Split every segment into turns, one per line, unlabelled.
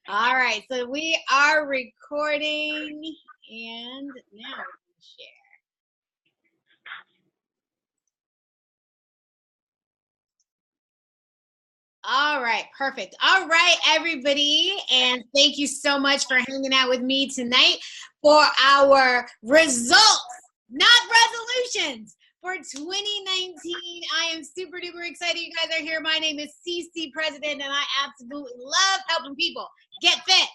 All right, so we are recording, and now we're going to share. All right, perfect. All right, everybody, and thank you so much for hanging out with me tonight for our results, not resolutions, for 2019. I am super duper excited you guys are here. My name is CC President, and I absolutely love helping people get fit,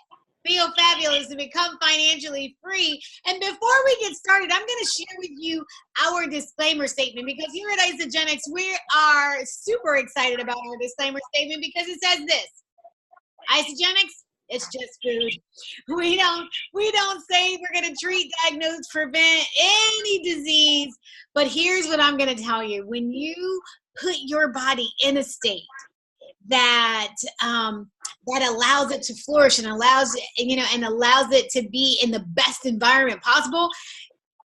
feel fabulous, and become financially free. And before we get started, I'm going to share with you our disclaimer statement, because here at Isagenix, we are super excited about our disclaimer statement because it says this: Isagenix, it's just food. We don't say we're going to treat, diagnose, prevent any disease. But here's what I'm going to tell you: when you put your body in a state that that allows it to flourish and allows it to be in the best environment possible,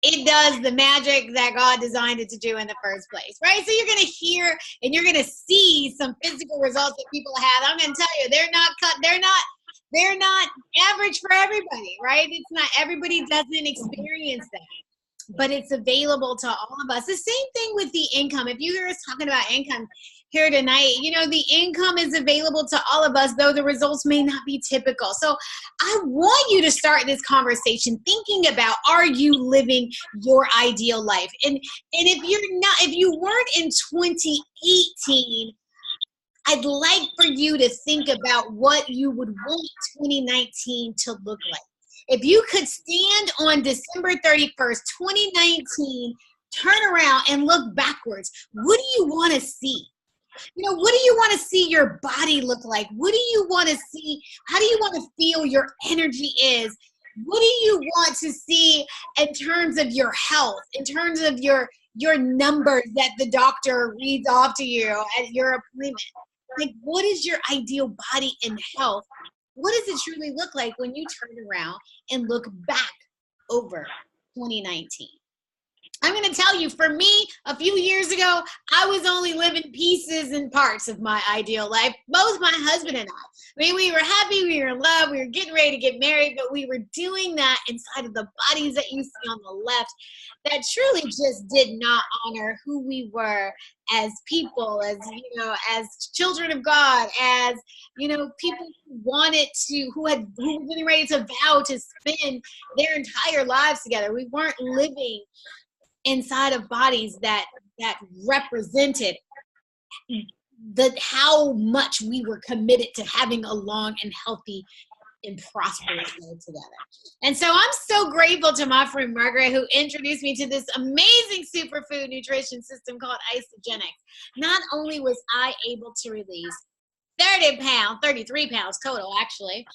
it does the magic that God designed it to do in the first place, right? So you're going to hear and you're going to see some physical results that people have. I'm going to tell you, they're not average for everybody, right? It's not, everybody doesn't experience that, but it's available to all of us. The same thing with the income. If you hear us talking about income here tonight, the income is available to all of us, though the results may not be typical. So I want you to start this conversation thinking about, are you living your ideal life? And if you weren't in 2018, I'd like for you to think about what you would want 2019 to look like. If you could stand on December 31st, 2019, turn around and look backwards, what do you want to see? What do you want to see your body look like? What do you want to see? How do you want to feel your energy is? What do you want to see in terms of your health, in terms of your numbers that the doctor reads off to you at your appointment? Like, what is your ideal body and health? What does it truly look like when you turn around and look back over 2019? I'm going to tell you, for me, a few years ago, I was only living pieces and parts of my ideal life. Both my husband and I mean, we were happy, we were in love, we were getting ready to get married, but we were doing that inside of the bodies that you see on the left that truly just did not honor who we were as people, as children of God, as, people who wanted to, who were getting ready to vow to spend their entire lives together. We weren't living inside of bodies that represented how much we were committed to having a long and healthy and prosperous life together. And so I'm so grateful to my friend Margaret, who introduced me to this amazing superfood nutrition system called Isagenix. Not only was I able to release 33 pounds total, actually,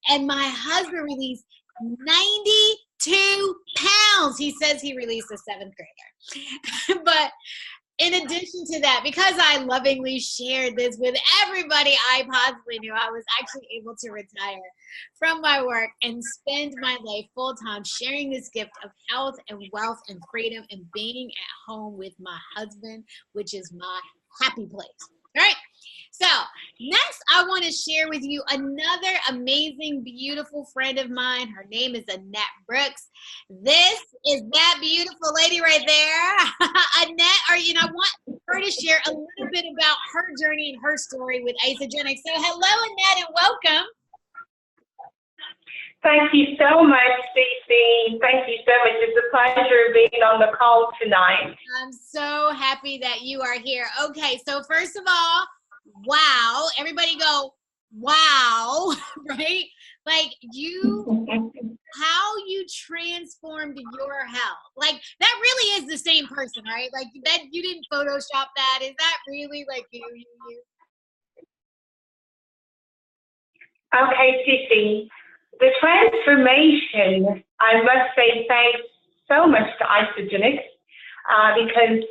and my husband released 92 pounds. He says he released a 7th grader. But in addition to that, because I lovingly shared this with everybody I possibly knew, I was actually able to retire from my work and spend my life full time sharing this gift of health and wealth and freedom and being at home with my husband, which is my happy place. All right. So next, I want to share with you another amazing, beautiful friend of mine. Her name is Annette Brooks. This is that beautiful lady right there. Annette, I want her to share a little bit about her journey and her story with Isagenix. So hello, Annette, and welcome.
Thank you so much, Cece. Thank you so much. It's a pleasure being on the call tonight.
I'm so happy that you are here. Okay, so first of all, wow. Everybody go, wow, right? Like how you transformed your health. Like, that really is the same person, right? Like, that you didn't Photoshop that. Is that really like you?
Okay, Cece. The transformation, I must say thanks so much to Isagenix because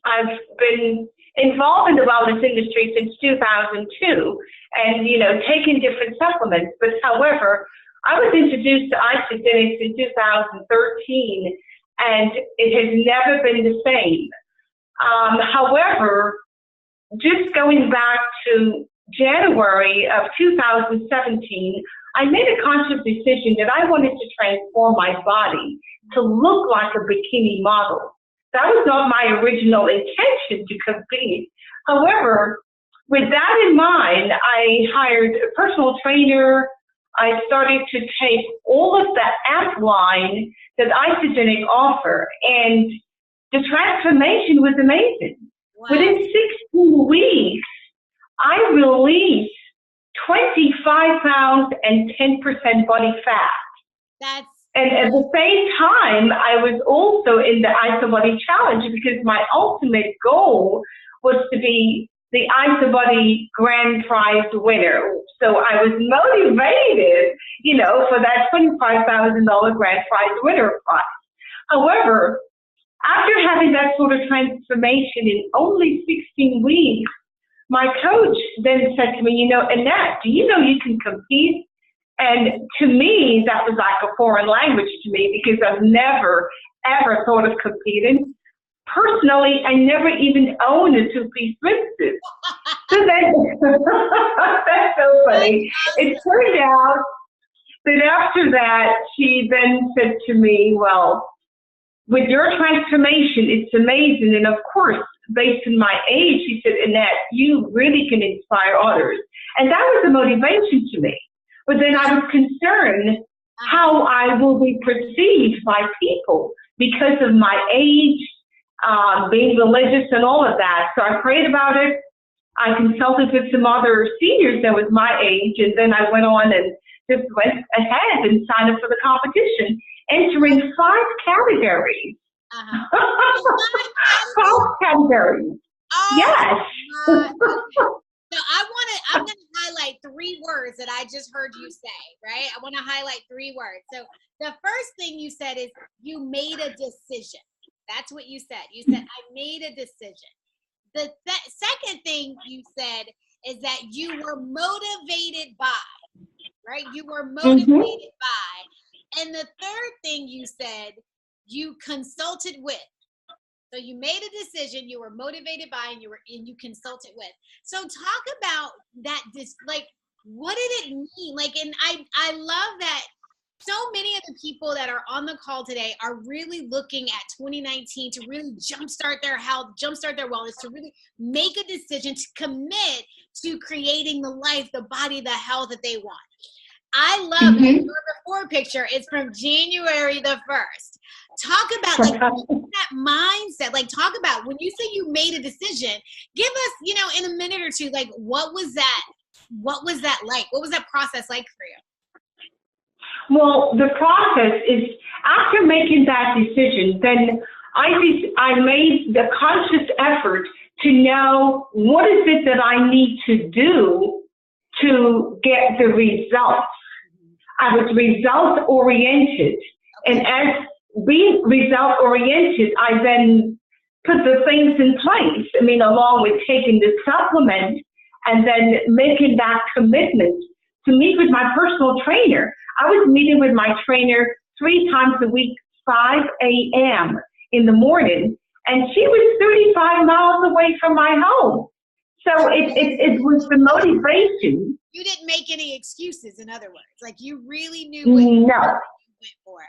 I've been involved in the wellness industry since 2002 and, taking different supplements. But however, I was introduced to Isagenix in 2013 and it has never been the same. However, just going back to January of 2017, I made a conscious decision that I wanted to transform my body to look like a bikini model. That was not my original intention to compete. However, with that in mind, I hired a personal trainer. I started to take all of the app line that Isagenix offer, and the transformation was amazing. Wow. Within 16 weeks, I released 25 pounds and 10% body fat. And at the same time, I was also in the IsaBody Challenge because my ultimate goal was to be the IsaBody grand prize winner. So I was motivated, for that $25,000 grand prize winner prize. However, after having that sort of transformation in only 16 weeks, my coach then said to me, Annette, do you know you can compete? And to me, that was like a foreign language to me because I've never, ever thought of competing. Personally, I never even owned a two-piece swimsuit. So then, that's so funny. It turned out that after that, she then said to me, well, with your transformation, it's amazing. And of course, based on my age, she said, Annette, you really can inspire others. And that was a motivation to me. But then I was concerned how I will be perceived by people because of my age, being religious and all of that. So I prayed about it. I consulted with some other seniors that was my age, and then I went on and just went ahead and signed up for the competition, entering 5 categories. 5 categories.
Oh,
yes.
So I'm going to highlight 3 words that I just heard you say, right? I want to highlight 3 words. So the first thing you said is you made a decision. That's what you said. You said, I made a decision. The second thing you said is that you were motivated by, right? You were motivated by. And the third thing you said, you consulted with. So you made a decision, you were motivated by, and you consulted with. So talk about that, what did it mean? And I love that so many of the people that are on the call today are really looking at 2019 to really jumpstart their health, jumpstart their wellness, to really make a decision to commit to creating the life, the body, the health that they want. I love it. Your before picture is from January the 1st. Talk about that mindset. Talk about when you say you made a decision. Give us, in a minute or two, what was that? What was that like? What was that process like for you?
Well, the process is after making that decision, then I made the conscious effort to know what is it that I need to do to get the results. I was result oriented, and as being result oriented, I then put the things in place. Along with taking the supplement and then making that commitment to meet with my personal trainer. I was meeting with my trainer 3 times a week, 5 a.m. in the morning, and she was 35 miles away from my home. So it was the motivation.
You didn't make any excuses, in other words. You really knew what you went for.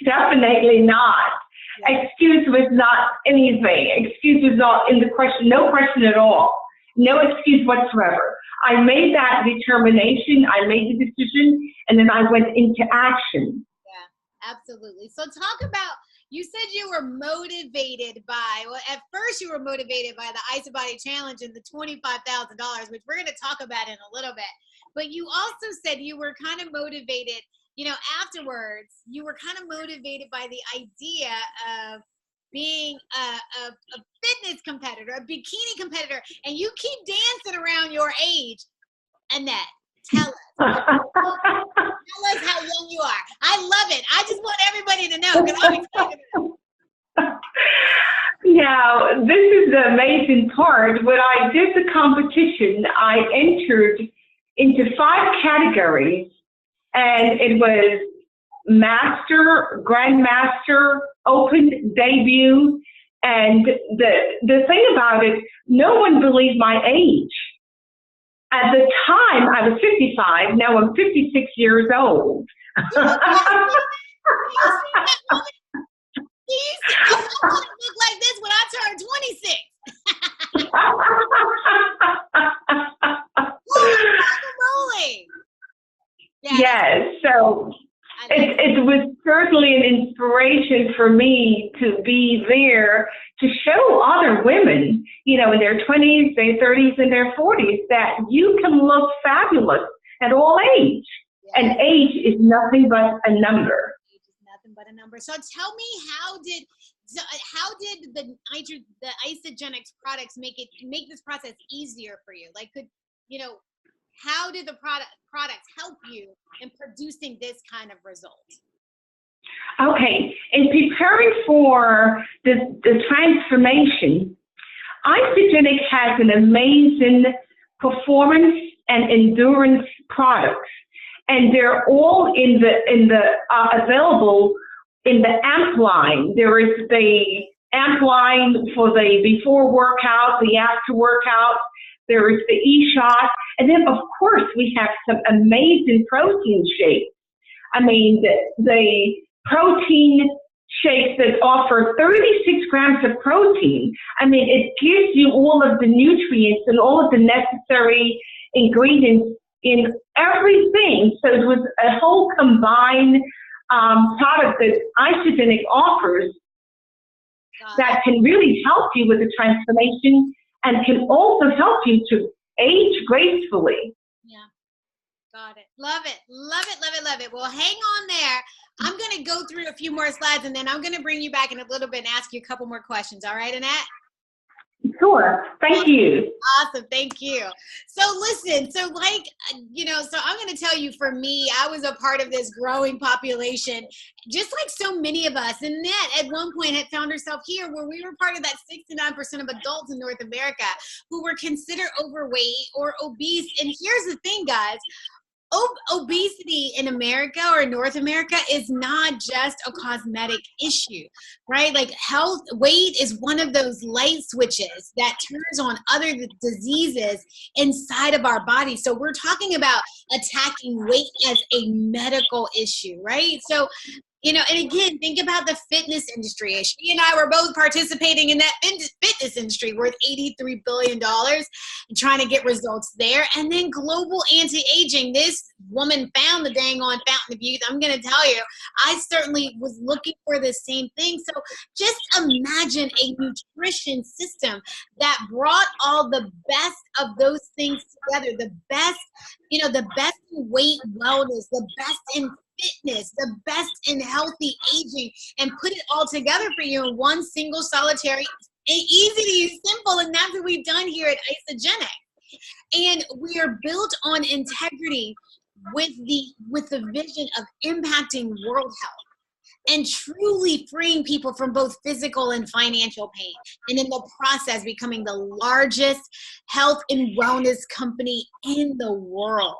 Definitely not. Yeah. Excuse was not anything. Excuse was not in the question. No question at all. No excuse whatsoever. I made that determination. I made the decision, and then I went into action.
Yeah, absolutely. So talk about, you said you were motivated by, well, at first you were motivated by the IsaBody Challenge and the $25,000, which we're going to talk about in a little bit. But you also said you were kind of motivated, afterwards, you were kind of motivated by the idea of being a fitness competitor, a bikini competitor, and you keep dancing around your age. Annette, tell us. Tell us how young you are. I love it. I just want everybody to know because I'm excited.
Yeah, this is the amazing part. When I did the competition, I entered into 5 categories, and it was Master, Grandmaster, Open, Debut, And the thing about it, no one believed my age. At the time, I was 55. Now I'm 56 years old.
I want to look like this when I turn 26. Rolling.
Yes, so it was certainly an inspiration for me to be there to show other women, you know, in their 20s, their 30s, and their 40s that you can look fabulous at all age. Yeah. And age is nothing but a number.
Age is nothing but a number. So tell me, how did the Isagenix products make this process easier for you? Like, how did the products help you in producing this kind of result?
Okay, in preparing for the transformation, Isagenix has an amazing performance and endurance products, and they're all available in the AMP line. There is the AMP line for the before workout, the after workout. There is the eShot, and then of course we have some amazing protein shakes. I mean, the protein shakes that offer 36 grams of protein. I mean, it gives you all of the nutrients and all of the necessary ingredients in everything. So it was a whole combined product that Isagenix offers that can really help you with the transformation and can also help you to age gracefully.
Yeah, got it. Love it, love it, love it, love it. Well, hang on there. I'm going to go through a few more slides, and then I'm going to bring you back in a little bit and ask you a couple more questions. All right, Annette?
Sure. Thank you.
Awesome. Thank you. So listen, so I'm going to tell you, for me, I was a part of this growing population, just like so many of us. And Annette at one point had found herself here, where we were part of that 69% of adults in North America who were considered overweight or obese. And here's the thing, guys. Obesity in America or North America is not just a cosmetic issue, right? Like weight is one of those light switches that turns on other diseases inside of our body. So we're talking about attacking weight as a medical issue, right? So, and again, think about the fitness industry. She and I were both participating in that fitness industry worth $83 billion and trying to get results there. And then global anti-aging. This woman found the dang on fountain of youth. I'm going to tell you, I certainly was looking for the same thing. So just imagine a nutrition system that brought all the best of those things together. The best in weight wellness, the best in fitness, the best in healthy aging, and put it all together for you in one single solitary, easy to use, simple, and that's what we've done here at Isagenix. And we are built on integrity with the vision of impacting world health and truly freeing people from both physical and financial pain, and in the process becoming the largest health and wellness company in the world.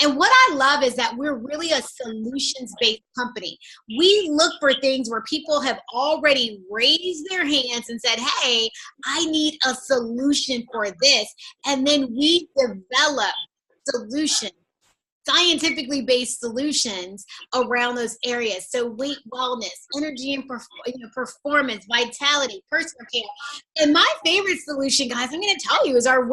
And what I love is that we're really a solutions-based company. We look for things where people have already raised their hands and said, hey, I need a solution for this. And then we develop solutions, scientifically based solutions around those areas. So weight, wellness, energy and performance, vitality, personal care. And my favorite solution, guys, I'm going to tell you, is our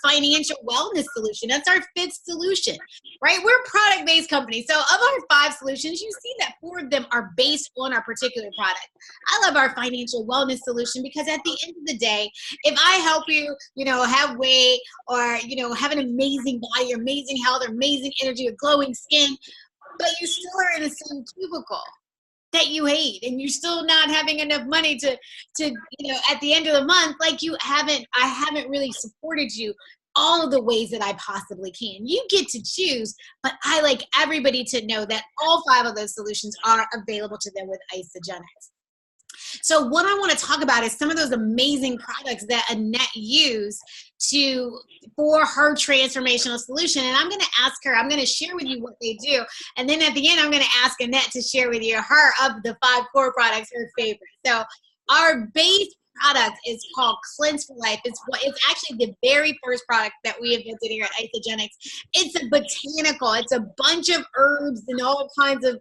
financial wellness solution. That's our fifth solution, right? We're a product-based company. So of our 5 solutions, you see that 4 of them are based on our particular product. I love our financial wellness solution because at the end of the day, if I help you, have weight or, have an amazing body, amazing health, or amazing energy, or glowing skin, but you still are in the same cubicle that you hate, and you're still not having enough money to at the end of the month, I haven't really supported you all of the ways that I possibly can. You get to choose, but I like everybody to know that all 5 of those solutions are available to them with Isagenix. So what I want to talk about is some of those amazing products that Annette used for her transformational solution. And I'm going to share with you what they do. And then at the end, I'm going to ask Annette to share with you her of the 5 core products, her favorite. So our base product is called Cleanse for Life. It's actually the very first product that we invented here at Isagenix. It's a botanical. It's a bunch of herbs and all kinds of,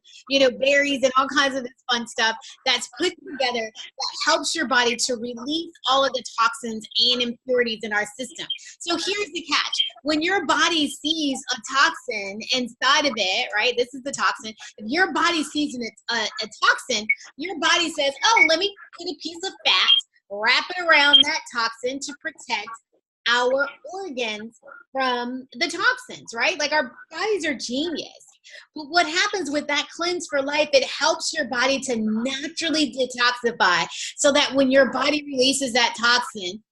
berries and all kinds of this fun stuff that's put together that helps your body to release all of the toxins and impurities in our system. So here's the catch. When your body sees a toxin inside of it, right? This is the toxin. If your body sees a toxin, your body says, oh, let me put a piece of fat, wrap it around that toxin to protect our organs from the toxins, right? Like our bodies are genius. But what happens with that Cleanse for Life, it helps your body to naturally detoxify so that when your body releases that toxin,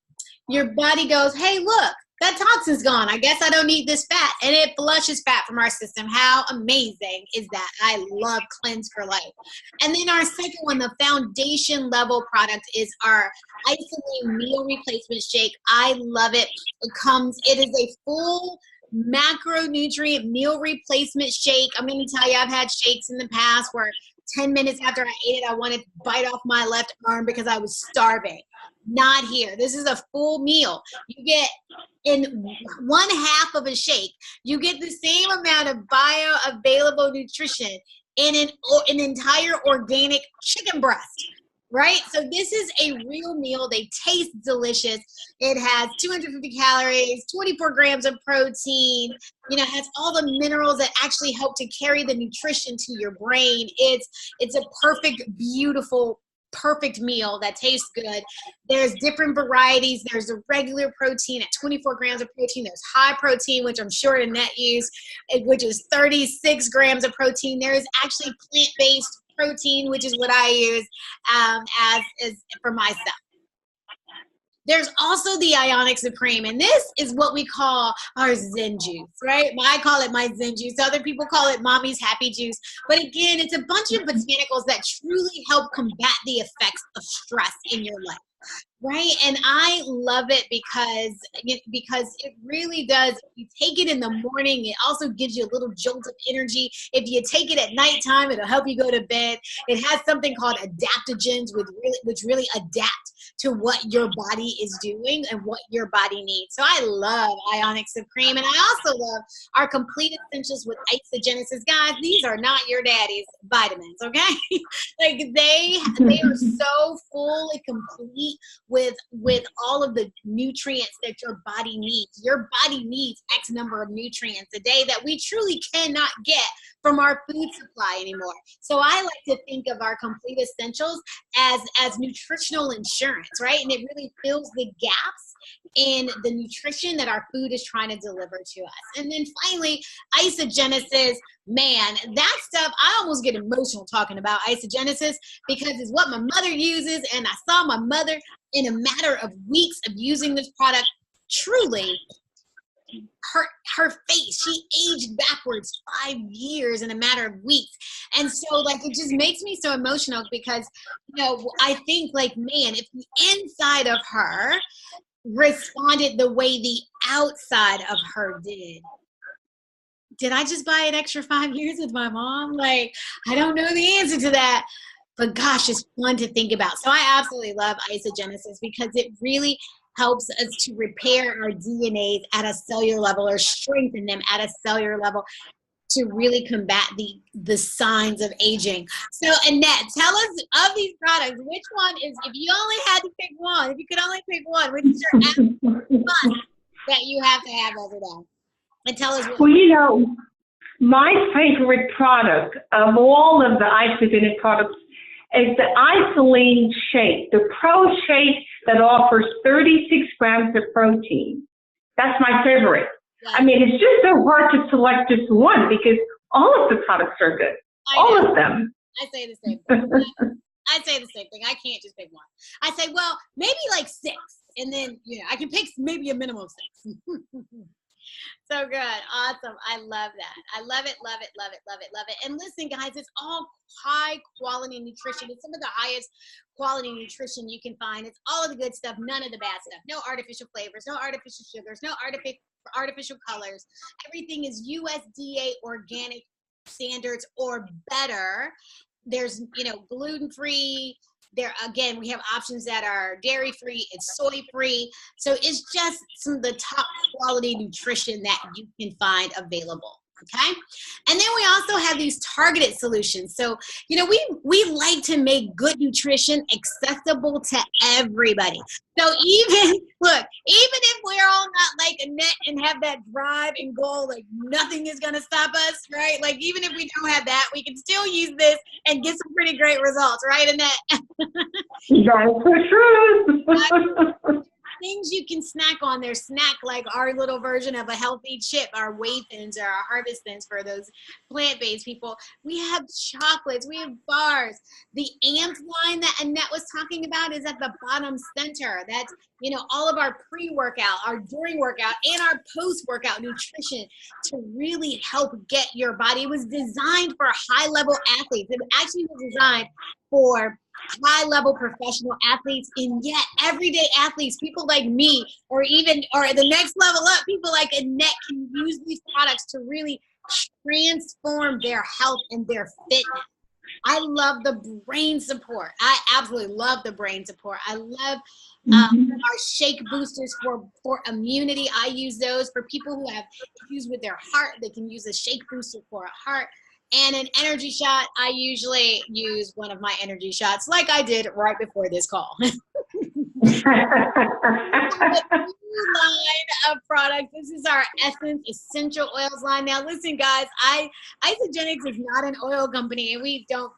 your body goes, hey, look, that toxin's gone. I guess I don't need this fat. And it flushes fat from our system. How amazing is that? I love Cleanse for Life. And then our second one, the foundation level product, is our Isolene Meal Replacement Shake. I love it. It is a full macronutrient meal replacement shake. I'm going to tell you, I've had shakes in the past where 10 minutes after I ate it, I wanted to bite off my left arm because I was starving. Not here. This is a full meal. You get, in 1/2 of a shake, you get the same amount of bioavailable nutrition in an entire organic chicken breast. Right? So this is a real meal. They taste delicious. It has 250 calories, 24 grams of protein, it has all the minerals that actually help to carry the nutrition to your brain. It's a perfect, beautiful, perfect meal that tastes good. There's different varieties. There's a regular protein at 24 grams of protein. There's high protein, which I'm sure Annette used, which is 36 grams of protein. There is actually plant-based protein, which is what I use as for myself. There's also the Ionic Supreme, and this is what we call our Zen juice, right? I call it my Zen juice. Other people call it Mommy's Happy Juice. But again, it's a bunch of botanicals that truly help combat the effects of stress in your life. Right? And I love it because it really does. If you take it in the morning, it also gives you a little jolt of energy. If you take it at nighttime, it'll help you go to bed. It has something called adaptogens, which really adapt to what your body is doing and what your body needs. So I love Ionic Supreme. And I also love our Complete Essentials with Isagenesis. Guys, these are not your daddy's vitamins, okay? Like they are so full and complete with all of the nutrients that your body needs. Your body needs X number of nutrients a day that we truly cannot get from our food supply anymore. So I like to think of our Complete Essentials as nutritional insurance, right? And it really fills the gaps in the nutrition that our food is trying to deliver to us. And then finally, Isagenesis. Man, that stuff, I almost get emotional talking about Isagenesis because it's what my mother uses, and I saw my mother in a matter of weeks of using this product, truly, her face, she aged backwards 5 years in a matter of weeks. And so it just makes me so emotional because, I think man, if the inside of her responded the way the outside of her did I just buy an extra 5 years with my mom? I don't know the answer to that, but gosh, it's fun to think about. So I absolutely love Isagenesis because it really helps us to repair our DNAs at a cellular level or strengthen them at a cellular level to really combat the signs of aging. So Annette, tell us of these products, which one is, if you only had to pick one, if you could only pick one, which is your absolute must that you have to have every day? And tell us what.
Well, my favorite product of all of the Isagenix products is the Isolene Shake, the Pro Shake that offers 36 grams of protein. That's my favorite. Yeah. I mean, it's just so hard to select just one because all of the products are good. All of them.
I say the same thing. I say the same thing. I can't just pick one. I say, well, maybe 6. And then, I can pick maybe a minimum of 6. So good. Awesome. I love that. I love it, love it, love it, love it, love it. And listen, guys, it's all high quality nutrition. It's some of the highest quality nutrition you can find. It's all of the good stuff, none of the bad stuff. No artificial flavors, no artificial sugars, no artificial colors. Everything is USDA organic standards or better. There's, gluten-free, There again, we have options that are dairy free, it's soy free. So it's just some of the top quality nutrition that you can find available. Okay. And then we also have these targeted solutions. So, we like to make good nutrition accessible to everybody. So even if we're all not like Annette and have that drive and goal, like nothing is going to stop us, right? Like even if we don't have that, we can still use this and get some pretty great results, right, Annette?
That's the truth.
Things you can snack on. Their snack, like our little version of a healthy chip, our whey thins or our harvest thins for those plant-based people. We have chocolates, we have bars. The Amped line that Annette was talking about is at the bottom center. That's, all of our pre-workout, our during workout, and our post-workout nutrition to really help get your body. It was designed for high-level athletes. It actually was designed for high-level professional athletes, and yet everyday athletes, people like me, or the next level up, people like Annette can use these products to really transform their health and their fitness. I love the brain support. I absolutely love the brain support. I love our shake boosters for immunity. I use those for people who have issues with their heart. They can use a shake booster for a heart. And an energy shot, I usually use one of my energy shots like I did right before this call. Line of products. This is our Essence Essential Oils line. Now listen guys, Isagenix is not an oil company, and we don't,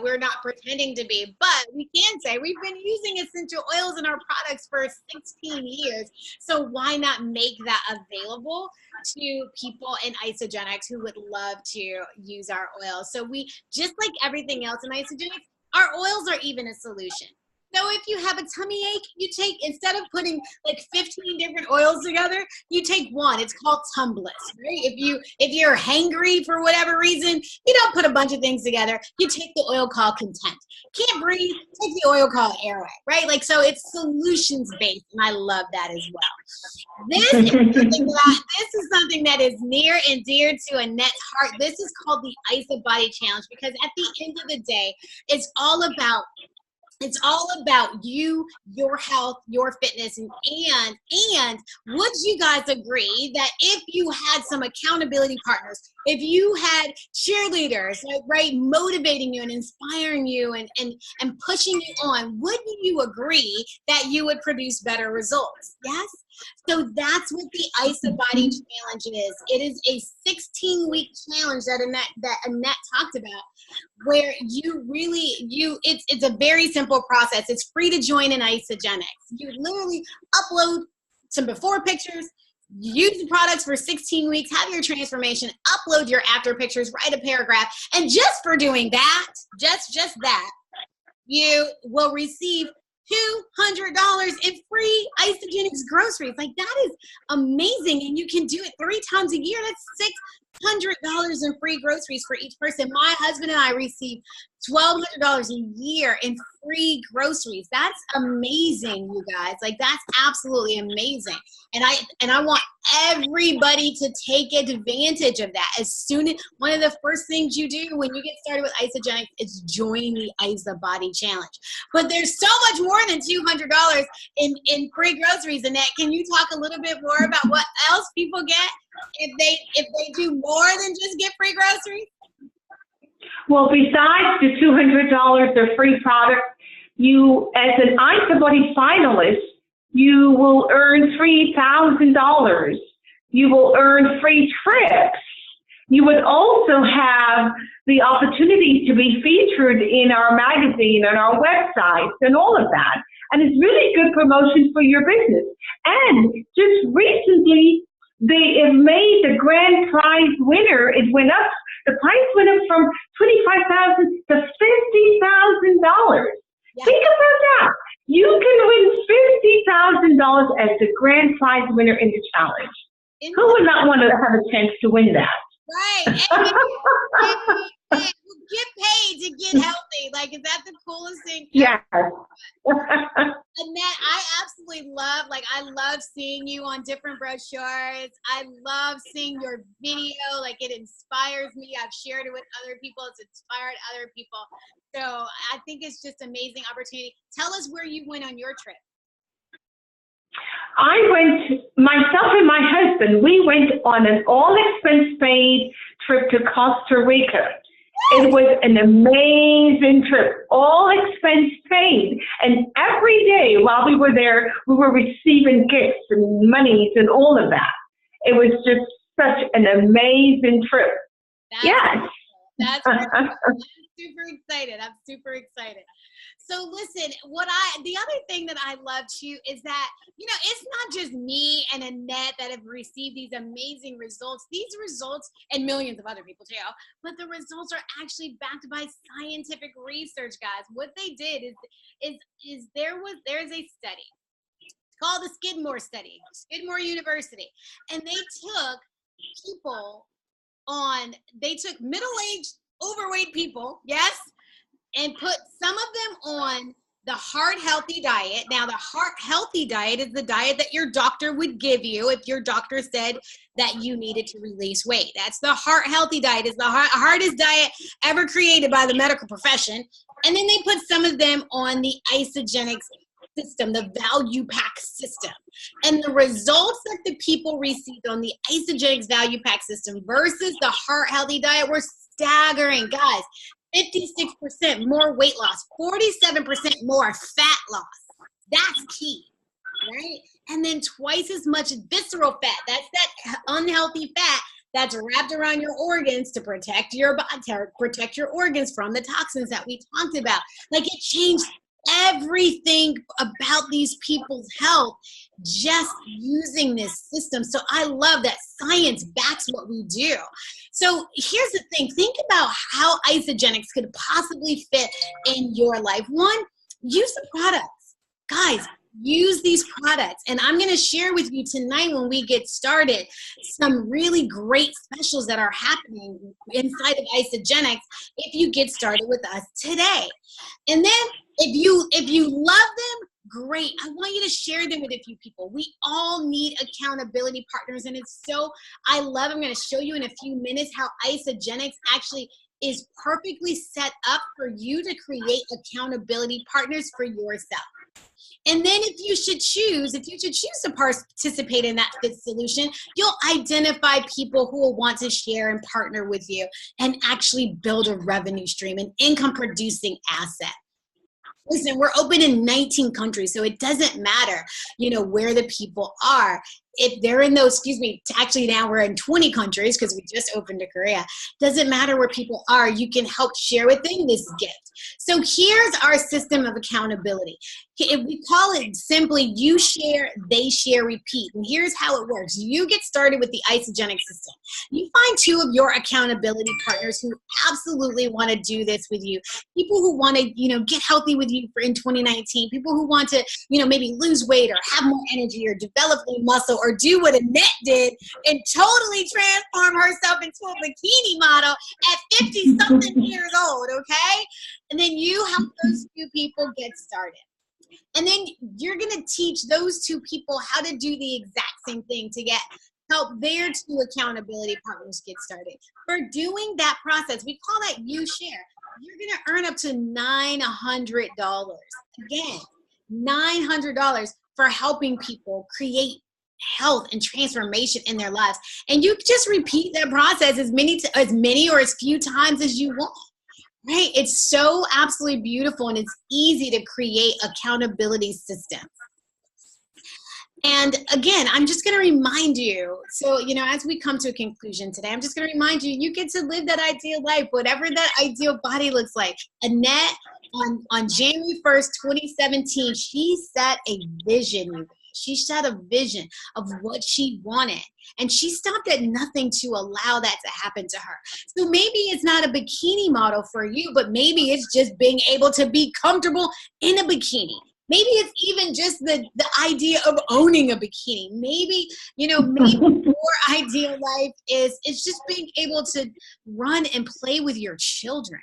we're not pretending to be, but we can say we've been using essential oils in our products for 16 years. So why not make that available to people in Isagenix who would love to use our oils? So we, just like everything else in Isagenix, our oils are even a solution. So if you have a tummy ache, you take, instead of putting like 15 different oils together, you take one. It's called Tumbliss, right? If you're hangry for whatever reason, you don't put a bunch of things together. You take the oil called Content. Can't breathe, take the oil called Airway, right? Like, so it's solutions based, and I love that as well. This is something that is near and dear to Annette's heart. This is called the Isa Body Challenge, because at the end of the day, it's all about you, your health, your fitness, and would you guys agree that if you had some accountability partners, if you had cheerleaders, right, motivating you and inspiring you and pushing you on, wouldn't you agree that you would produce better results? Yes? So that's what the Isa Body Challenge is. It is a 16-week challenge that Annette talked about, where it's a very simple process. It's free to join in Isagenix. You literally upload some before pictures, use the products for 16 weeks, have your transformation, upload your after pictures, write a paragraph, and just for doing that, just that, you will receive $200 in free Isagenix groceries. Like, that is amazing, and you can do it 3 times a year. That's $600 in free groceries for each person. My husband and I receive $1,200 a year in free groceries. That's amazing, you guys. Like, that's absolutely amazing. And I want everybody to take advantage of that. As soon as, one of the first things you do when you get started with Isagenix is join the Isa Body Challenge. But there's so much more than $200 in free groceries. Annette, can you talk a little bit more about what else people get if they do more than just get free groceries?
Well, besides the $200 of free product, you, as an Isa Body finalist, you will earn $3,000. You will earn free trips. You would also have the opportunity to be featured in our magazine and our websites and all of that. And it's really good promotion for your business. And just recently, they have made the grand prize winner. It went up. The prize went up from $25,000 to $50,000. Yeah. Think about that. You can win $50,000 as the grand prize winner in the challenge. Who would not want to have a chance to win that?
Right. And get paid to get healthy. Like, is that the coolest thing ever?
Yes.
Annette, I absolutely love, like, I love seeing you on different brochures. I love seeing your video. Like, it inspires me. I've shared it with other people. It's inspired other people. So I think it's just amazing opportunity. Tell us where you went on your trip.
I went, myself and my husband, we went on an all-expense-paid trip to Costa Rica. It was an amazing trip, all expense paid. And every day while we were there, we were receiving gifts and monies and all of that. It was just such an amazing trip.
That's I'm super excited. I'm super excited. So listen, the other thing that I love too is that, you know, it's not just me and Annette that have received these amazing results. These results, and millions of other people too, but the results are actually backed by scientific research, guys. What they did is there's a study called the Skidmore study, Skidmore University, and they took middle-aged, overweight people, yes, and put some of them on the heart healthy diet. Now, the heart healthy diet is the diet that your doctor would give you if your doctor said that you needed to release weight. That's the heart healthy diet. It's the hardest diet ever created by the medical profession. And then they put some of them on the Isagenix system, the Value Pack system. And the results that the people received on the Isagenix Value Pack system versus the heart healthy diet were staggering, guys. 56% more weight loss, 47% more fat loss. That's key, right? And then twice as much visceral fat. That's that unhealthy fat that's wrapped around your organs to protect your body, to protect your organs from the toxins that we talked about. Like, it changed everything about these people's health just using this system. So I love that science backs what we do. So here's the thing. Think about how Isagenix could possibly fit in your life. One, use the products. Guys, use these products. And I'm going to share with you tonight when we get started some really great specials that are happening inside of Isagenix if you get started with us today. And then if you love them, great. I want you to share them with a few people. We all need accountability partners, and I'm going to show you in a few minutes how Isagenix actually is perfectly set up for you to create accountability partners for yourself. And then if you should choose to participate in that fifth solution, you'll identify people who will want to share and partner with you and actually build a revenue stream, an income producing asset. Listen, we're open in 19 countries, so it doesn't matter, where the people are. If they're in those, actually now we're in 20 countries because we just opened to Korea. Doesn't matter where people are, you can help share with them this gift. So here's our system of accountability. If we call it simply, you share, they share, repeat. And here's how it works. You get started with the Isagenix system. You find two of your accountability partners who absolutely want to do this with you. People who want to, get healthy with you in 2019. People who want to, maybe lose weight or have more energy or develop more muscle or do what Annette did and totally transform herself into a bikini model at 50-something years old, okay? And then you help those two people get started. And then you're going to teach those two people how to do the exact same thing to help their two accountability partners get started. For doing that process, we call that you share. You're going to earn up to $900. Again, $900 for helping people create health and transformation in their lives. And you just repeat that process as many or as few times as you want. Right? It's so absolutely beautiful, and it's easy to create accountability systems. And again, I'm just going to remind you, so, as we come to a conclusion today, I'm just going to remind you, you get to live that ideal life, whatever that ideal body looks like. Annette, on January 1st, 2017, she set a vision. She set a vision of what she wanted, and she stopped at nothing to allow that to happen to her. So maybe it's not a bikini model for you, but maybe it's just being able to be comfortable in a bikini. Maybe it's even just the idea of owning a bikini. Maybe, maybe your ideal life is just being able to run and play with your children.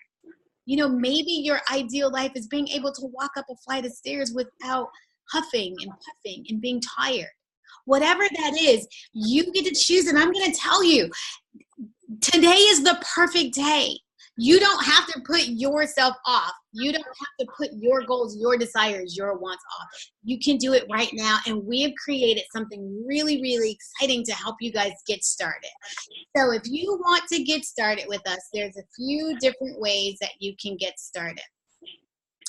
You know, maybe your ideal life is being able to walk up a flight of stairs without huffing and puffing and being tired. Whatever that is, you get to choose. And I'm going to tell you, today is the perfect day. You don't have to put yourself off. You don't have to put your goals, your desires, your wants off. You can do it right now. And we have created something really, really exciting to help you guys get started. So if you want to get started with us, there's a few different ways that you can get started.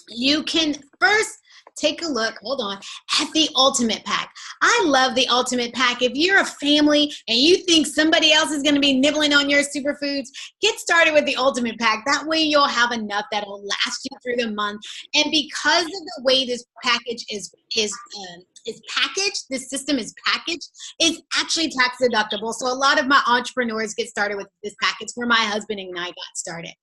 You can first take a look, hold on, at the Ultimate Pack. I love the Ultimate Pack. If you're a family and you think somebody else is going to be nibbling on your superfoods, get started with the Ultimate Pack. That way you'll have enough that'll last you through the month. And because of the way this package is packaged, this system is packaged, it's actually tax deductible. So a lot of my entrepreneurs get started with this package where my husband and I got started.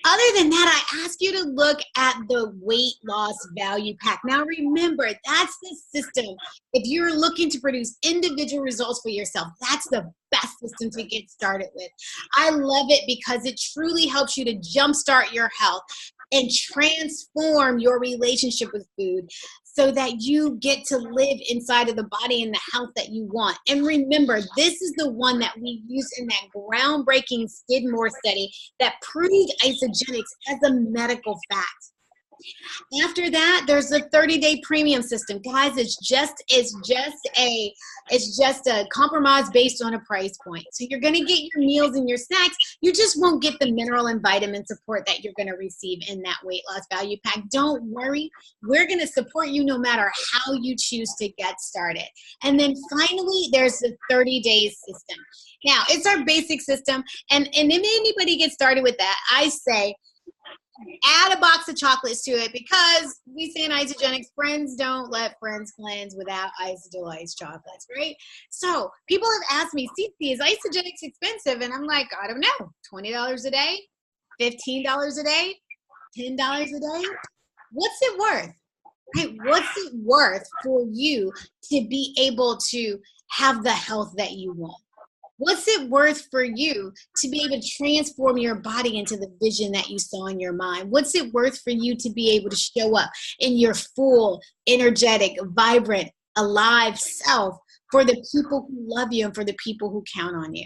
Other than that, I ask you to look at the weight loss value pack. Now remember, that's the system. If you're looking to produce individual results for yourself, that's the best system to get started with. I love it because it truly helps you to jumpstart your health and transform your relationship with food so that you get to live inside of the body and the health that you want. And remember, this is the one that we used in that groundbreaking Skidmore study that proved Isagenix as a medical fact. After that, there's a 30-day premium system. Guys, it's just a compromise based on a price point. So you're going to get your meals and your snacks. You just won't get the mineral and vitamin support that you're going to receive in that weight loss value pack. Don't worry. We're going to support you no matter how you choose to get started. And then finally, there's the 30-day system. Now, it's our basic system. And if anybody gets started with that, I say, add a box of chocolates to it because we say in Isagenix, friends don't let friends cleanse without Isodelice chocolates, right? So people have asked me, CC, is Isagenix expensive? And I'm like, I don't know, $20 a day, $15 a day, $10 a day? What's it worth? Right? What's it worth for you to be able to have the health that you want? What's it worth for you to be able to transform your body into the vision that you saw in your mind? What's it worth for you to be able to show up in your full, energetic, vibrant, alive self for the people who love you and for the people who count on you?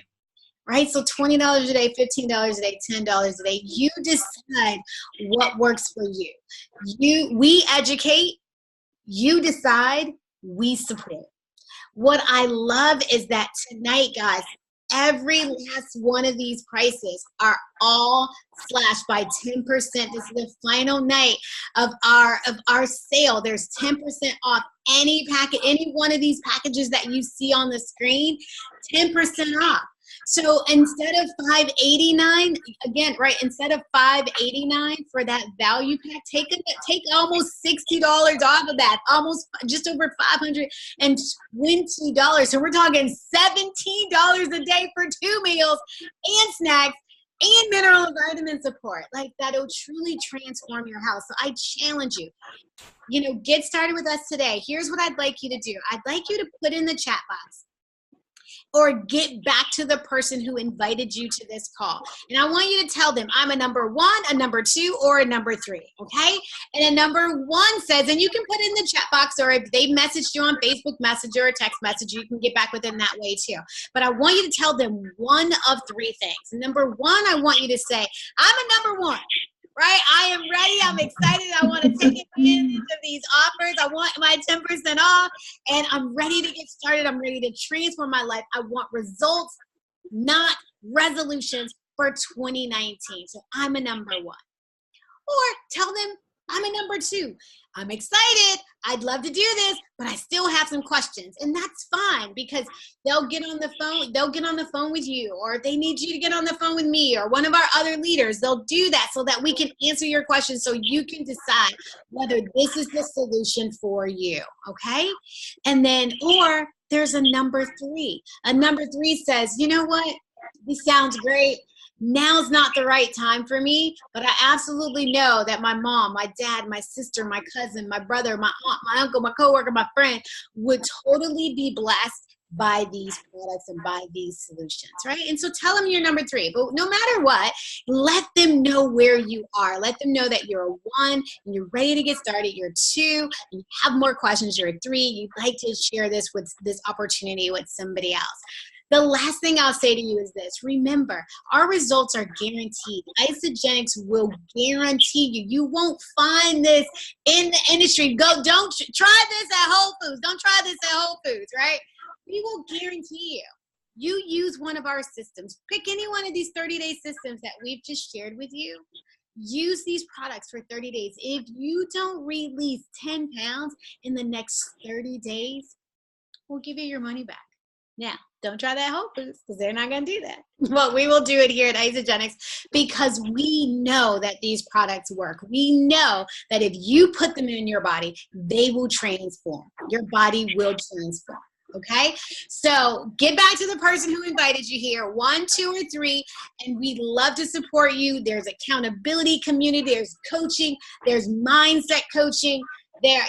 Right? So $20 a day, $15 a day, $10 a day. You decide what works for you. We educate, you decide, we support. What I love is that tonight, guys, every last one of these prices are all slashed by 10%. This is the final night of our sale. There's 10% off any packet, any one of these packages that you see on the screen, 10% off. So instead of $589, again, right, instead of $589 for that value pack, take almost $60 off of that, almost just over $520. So we're talking $17 a day for 2 meals and snacks and mineral and vitamin support. Like, that'll truly transform your health. So I challenge you, get started with us today. Here's what I'd like you to do. I'd like you to put in the chat box, or get back to the person who invited you to this call. And I want you to tell them, I'm a number 1, a number 2, or a number 3, okay? And a number 1 says, and you can put in the chat box, or if they messaged you on Facebook Messenger or text message, you can get back with them that way too. But I want you to tell them one of 3 things. Number 1, I want you to say, I'm a number 1. Right? I am ready. I'm excited. I want to take advantage of these offers. I want my 10% off, and I'm ready to get started. I'm ready to transform my life. I want results, not resolutions for 2019. So I'm a number 1. Or tell them I'm a number 2. I'm excited. I'd love to do this, but I still have some questions. And that's fine, because they'll get on the phone. They'll get on the phone with you, or if they need you to get on the phone with me or one of our other leaders, they'll do that so that we can answer your questions so you can decide whether this is the solution for you. Okay? And then, or there's a number 3. A number 3 says, you know what? This sounds great. Now's not the right time for me, but I absolutely know that my mom, my dad, my sister, my cousin, my brother, my aunt, my uncle, my coworker, my friend would totally be blessed buy these products and buy these solutions, right? And so tell them you're number 3. But no matter what, let them know where you are. Let them know that you're a 1 and you're ready to get started. You're 2 and you have more questions. You're a 3. You'd like to share this opportunity with somebody else. The last thing I'll say to you is this. Remember, our results are guaranteed. Isagenix will guarantee you. You won't find this in the industry. Don't try this at Whole Foods. Don't try this at Whole Foods, right? We will guarantee you. You use one of our systems. Pick any one of these 30-day systems that we've just shared with you. Use these products for 30 days. If you don't release 10 pounds in the next 30 days, we'll give you your money back. Now, don't try that at Whole Foods because they're not going to do that. But we will do it here at Isagenix because we know that these products work. We know that if you put them in your body, they will transform. Your body will transform. Okay, so get back to the person who invited you here, 1, 2, or 3, and we'd love to support you. There's accountability community, there's coaching, there's mindset coaching, there,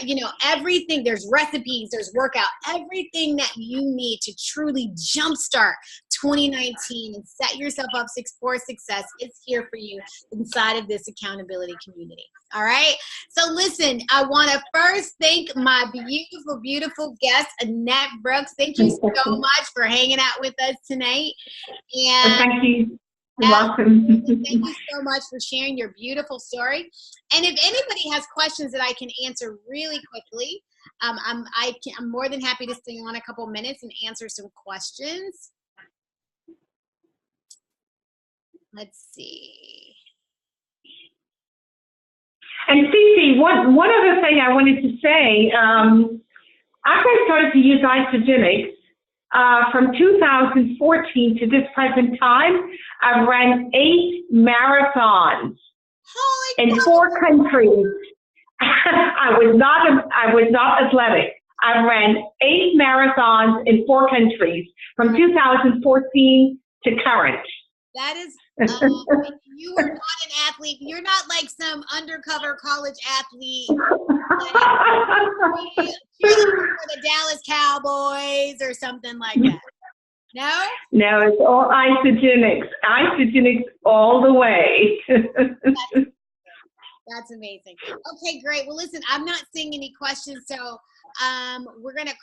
everything. There's recipes, there's workout, everything that you need to truly jumpstart 2019 and set yourself up for success is here for you inside of this accountability community. All right. So listen, I want to first thank my beautiful, beautiful guest, Annette Brooks. Thank you so much for hanging out with us tonight. And
thank you. You're welcome.
Thank you so much for sharing your beautiful story. And if anybody has questions that I can answer really quickly, I'm more than happy to stay on a couple minutes and answer some questions. Let's see.
And Cece, one other thing I wanted to say, after I started to use Isagenix, from 2014 to this present time, I've ran 8 marathons in 4 countries. I was not athletic. I ran 8 marathons in 4 countries from 2014 to current.
That is, you are not an athlete. You're not like some undercover college athlete. Cheerleader for the Dallas Cowboys or something like that. No?
No, it's all Isagenix. Isagenix all the way.
That's amazing. Okay, great. Well, listen, I'm not seeing any questions, so we're going to